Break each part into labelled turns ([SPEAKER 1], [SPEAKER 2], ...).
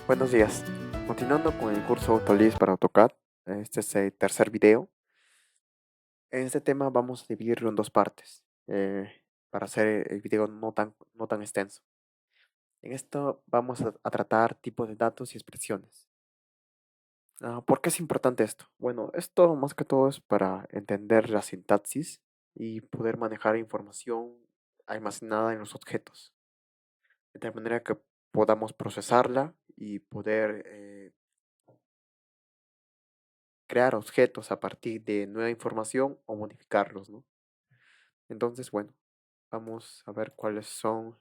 [SPEAKER 1] Buenos días. Continuando con el curso Autoliz para AutoCAD, este es el tercer video. En este tema vamos a dividirlo en dos partes para hacer el video no tan extenso. En esto vamos a tratar tipos de datos y expresiones. ¿Por qué es importante esto? Bueno, esto más que todo es para entender la sintaxis y poder manejar información almacenada en los objetos, de tal manera que podamos procesarla y poder crear objetos a partir de nueva información o modificarlos, ¿no? Entonces, bueno, vamos a ver cuáles son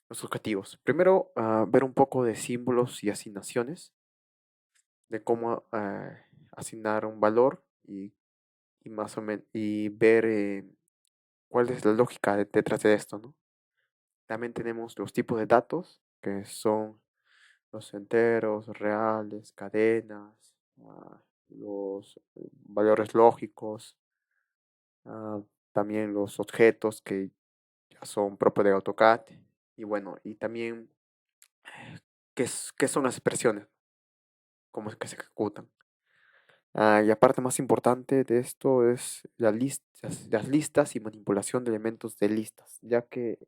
[SPEAKER 1] los objetivos. Primero, ver un poco de símbolos y asignaciones, de cómo asignar un valor y más o menos y ver cuál es la lógica detrás de esto, ¿no? También tenemos los tipos de datos, que son los enteros, reales, cadenas, los valores lógicos, ah, también los objetos que ya son propios de AutoCAD. Y bueno, y también qué son las expresiones, cómo es que se ejecutan. Y aparte más importante de esto es las listas y manipulación de elementos de listas, ya que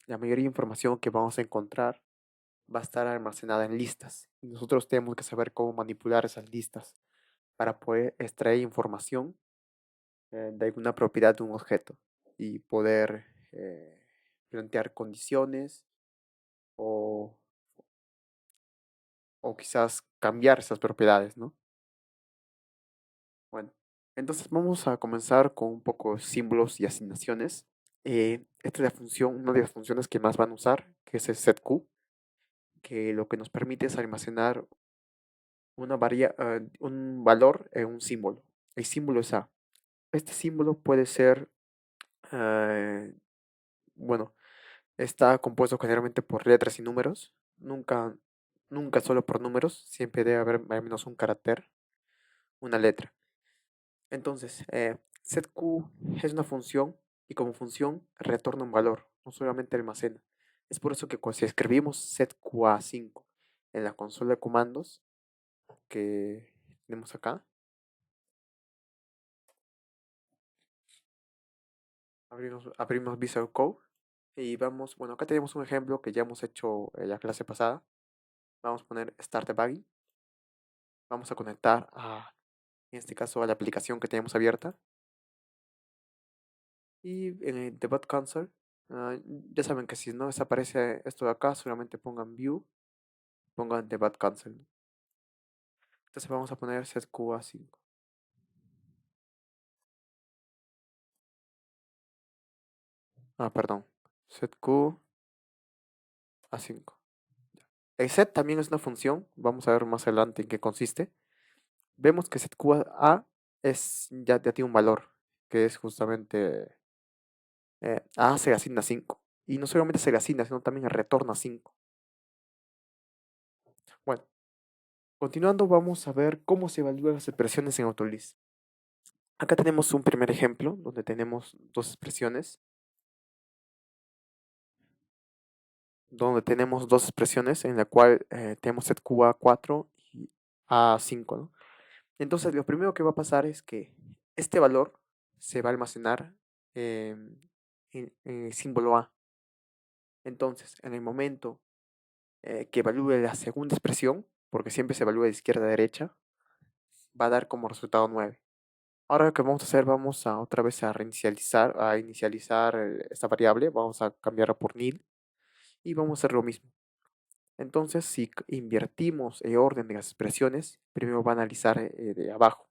[SPEAKER 1] la mayoría de información que vamos a encontrar va a estar almacenada en listas. Y nosotros tenemos que saber cómo manipular esas listas para poder extraer información de alguna propiedad de un objeto y poder plantear condiciones o, o quizás cambiar esas propiedades, ¿no? Bueno, entonces vamos a comenzar con un poco de símbolos y asignaciones. Esta es la función, una de las funciones que más van a usar, que es el setQ, que lo que nos permite es almacenar un valor en un símbolo. El símbolo es A. Este símbolo puede ser, eh, bueno, está compuesto generalmente por letras y números. Nunca solo por números, siempre debe haber al menos un carácter, una letra. Entonces, setQ es una función y como función retorna un valor, no solamente almacena. Es por eso que si escribimos setQA5 en la consola de comandos que tenemos acá, abrimos Visual Code y vamos, bueno, acá tenemos un ejemplo que ya hemos hecho en la clase pasada. Vamos a poner Start Debugging. Vamos a conectar en este caso, a la aplicación que tenemos abierta. Y en el Debug Console, ya saben que si no desaparece esto de acá, solamente pongan View, pongan Debug Console. Entonces vamos a poner setQA5. Perdón. setQA5. El set también es una función. Vamos a ver más adelante en qué consiste. Vemos que setQA ya tiene un valor, que es justamente A se le asigna 5. Y no solamente se le asigna, sino también retorna 5. Bueno, continuando, vamos a ver cómo se evalúan las expresiones en Autoliz. Acá tenemos un primer ejemplo donde tenemos dos expresiones, en la cual tenemos set QA4 y A5, ¿no? Entonces, lo primero que va a pasar es que este valor se va a almacenar en el símbolo A. Entonces, en el momento que evalúe la segunda expresión, porque siempre se evalúa de izquierda a derecha, va a dar como resultado 9. Ahora lo que vamos a hacer, vamos a otra vez a inicializar esta variable, vamos a cambiarla por nil y vamos a hacer lo mismo. Entonces, si invertimos el orden de las expresiones, primero va a analizar de abajo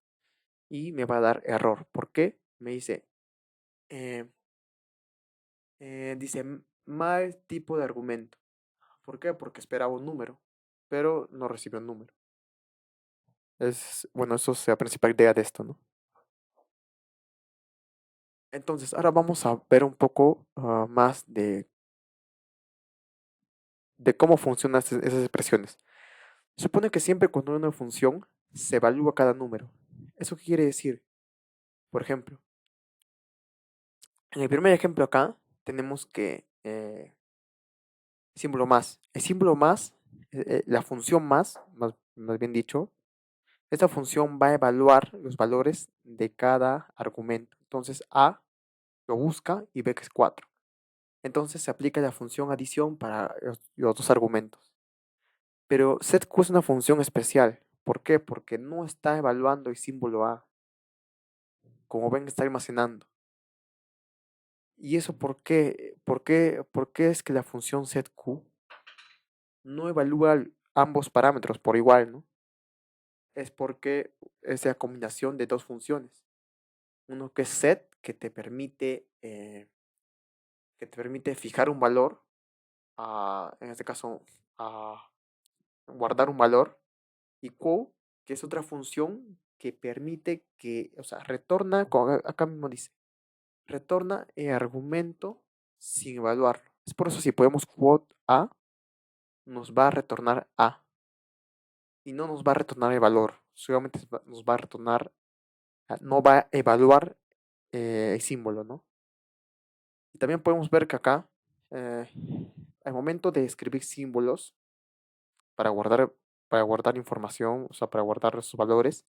[SPEAKER 1] y me va a dar error. ¿Por qué? Me eh, dice mal tipo de argumento. ¿Por qué? Porque esperaba un número, pero no recibió un número. Bueno, eso es la principal idea de esto, ¿no? Entonces, ahora vamos a ver un poco más de cómo funcionan esas expresiones. Se supone que siempre cuando hay una función se evalúa cada número. ¿Eso qué quiere decir? Por ejemplo, en el primer ejemplo acá tenemos que símbolo más. El símbolo más la función más bien dicho, esta función va a evaluar los valores de cada argumento. Entonces A lo busca y ve que es 4. Entonces se aplica la función adición para los dos argumentos. Pero setQ es una función especial. ¿Por qué? Porque no está evaluando el símbolo A. Como ven, está almacenando. ¿Y eso por qué? ¿Por qué es que la función setQ no evalúa ambos parámetros por igual, ¿no? Es porque es la combinación de dos funciones. Uno que es set, que te permite fijar un valor, en este caso, a guardar un valor, y quo, que es otra función que permite que, o sea, retorna, acá mismo dice, retorna el argumento sin evaluarlo. Es por eso si podemos quote A, nos va a retornar A y no nos va a retornar el valor, solamente nos va a retornar, no va a evaluar el símbolo, ¿no? Y también podemos ver que acá, eh, al momento de escribir símbolos para guardar, para guardar información, o sea, para guardar esos valores,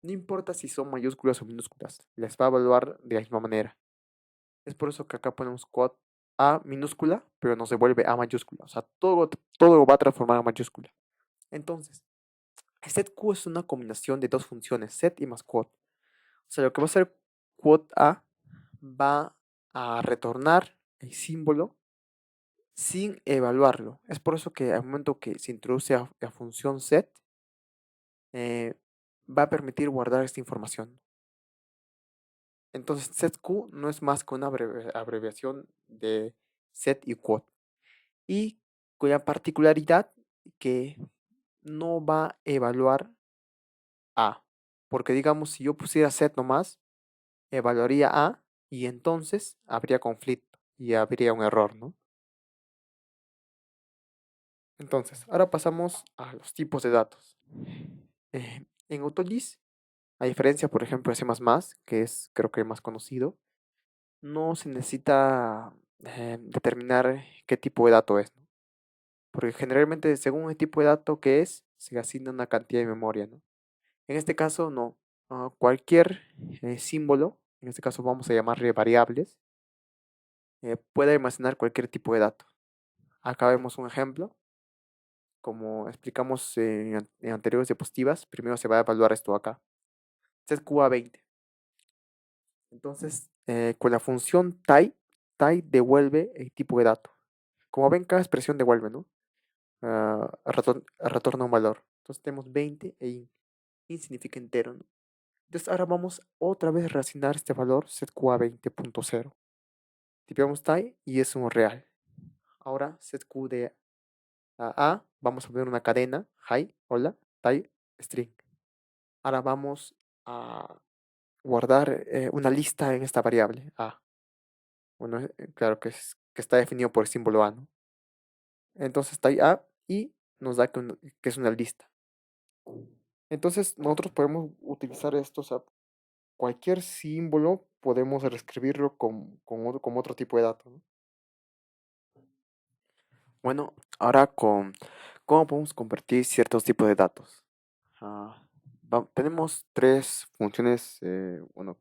[SPEAKER 1] no importa si son mayúsculas o minúsculas, les va a evaluar de la misma manera. Es por eso que acá ponemos quote A minúscula, pero nos devuelve A mayúscula. O sea, todo va a transformar a mayúscula. Entonces, setQ es una combinación de dos funciones, set y más quote. O sea, lo que va a hacer quote A va a retornar el símbolo sin evaluarlo. Es por eso que al momento que se introduce la función set, eh, va a permitir guardar esta información. Entonces, setQ no es más que una abreviación de set y quote. Y con la particularidad que no va a evaluar A. Porque digamos, si yo pusiera set nomás, evaluaría A y entonces habría conflicto y habría un error, ¿no? Entonces, ahora pasamos a los tipos de datos. En Autolist, a diferencia, por ejemplo, de C++, que es creo que el más conocido, no se necesita determinar qué tipo de dato es, ¿no? Porque generalmente según el tipo de dato que es, se asigna una cantidad de memoria, ¿no? En este caso, no. Cualquier símbolo, en este caso vamos a llamarle variables, puede almacenar cualquier tipo de dato. Acá vemos un ejemplo. Como explicamos en anteriores diapositivas, primero se va a evaluar esto acá. setQA20. Entonces, con la función type devuelve el tipo de dato. Como ven, cada expresión devuelve, ¿no? Retorna un valor. Entonces tenemos 20 e in significa entero, ¿no? Entonces ahora vamos otra vez a reasignar este valor setQA20.0. Tipeamos type y es un real. Ahora setQ de A, vamos a poner una cadena, hi, hola, type, string. Ahora vamos a guardar una lista en esta variable A. Bueno, claro que está definido por el símbolo A, ¿no? Entonces type A y nos da que es una lista. Entonces nosotros podemos utilizar esto, o sea, cualquier símbolo podemos reescribirlo con otro tipo de dato, ¿no? Bueno, ahora cómo podemos convertir ciertos tipos de datos. Ah, tenemos tres funciones, bueno,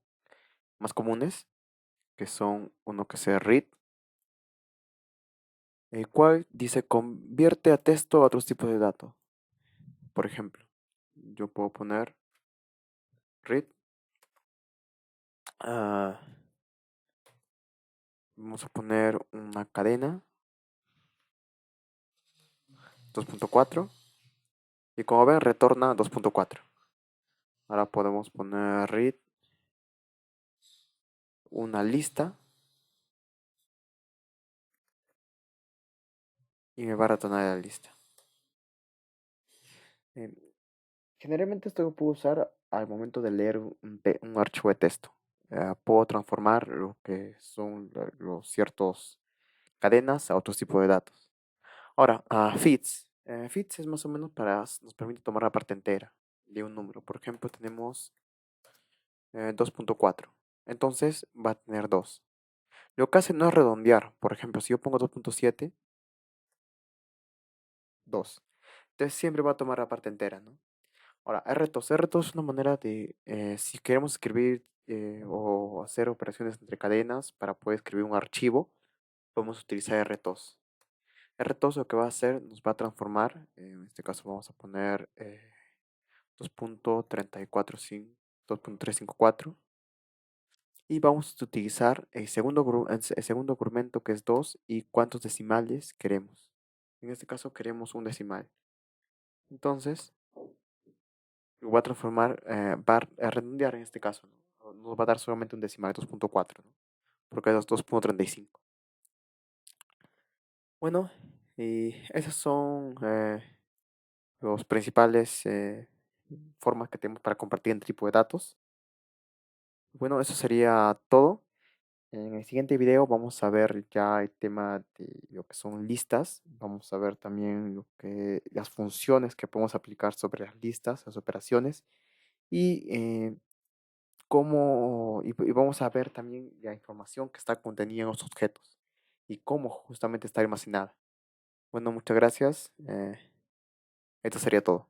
[SPEAKER 1] más comunes, que son uno que es read, el cual dice convierte a texto a otros tipos de datos. Por ejemplo, yo puedo poner read, ah, vamos a poner una cadena 2.4 y como ven retorna 2.4. Ahora podemos poner read una lista y me va a retornar la lista. Em, Generalmente esto lo puedo usar al momento de leer un archivo de texto. Puedo transformar lo que son los ciertos cadenas a otros tipos de datos. Ahora, feeds. Feeds es más o menos nos permite tomar la parte entera de un número. Por ejemplo, tenemos 2.4. Entonces va a tener 2. Lo que hace no es redondear. Por ejemplo, si yo pongo 2.7, 2. Entonces siempre va a tomar la parte entera, ¿no? Ahora, R2. R2 es una manera de, si queremos escribir o hacer operaciones entre cadenas para poder escribir un archivo, podemos utilizar R2. R2 lo que va a hacer, nos va a transformar, en este caso vamos a poner 2.354 y vamos a utilizar el segundo argumento que es 2 y cuántos decimales queremos. En este caso queremos un decimal. Entonces, lo va a transformar, a redondear en este caso, ¿no? Nos va a dar solamente un decimal, 2.4, ¿no? Porque es 2.35. Bueno, y esas son los principales formas que tenemos para compartir entre tipo de datos. Bueno, eso sería todo. En el siguiente video vamos a ver ya el tema de lo que son listas. Vamos a ver también las funciones que podemos aplicar sobre las listas, las operaciones. Y, y vamos a ver también la información que está contenida en los objetos y cómo justamente está almacenada. Bueno, muchas gracias. Esto sería todo.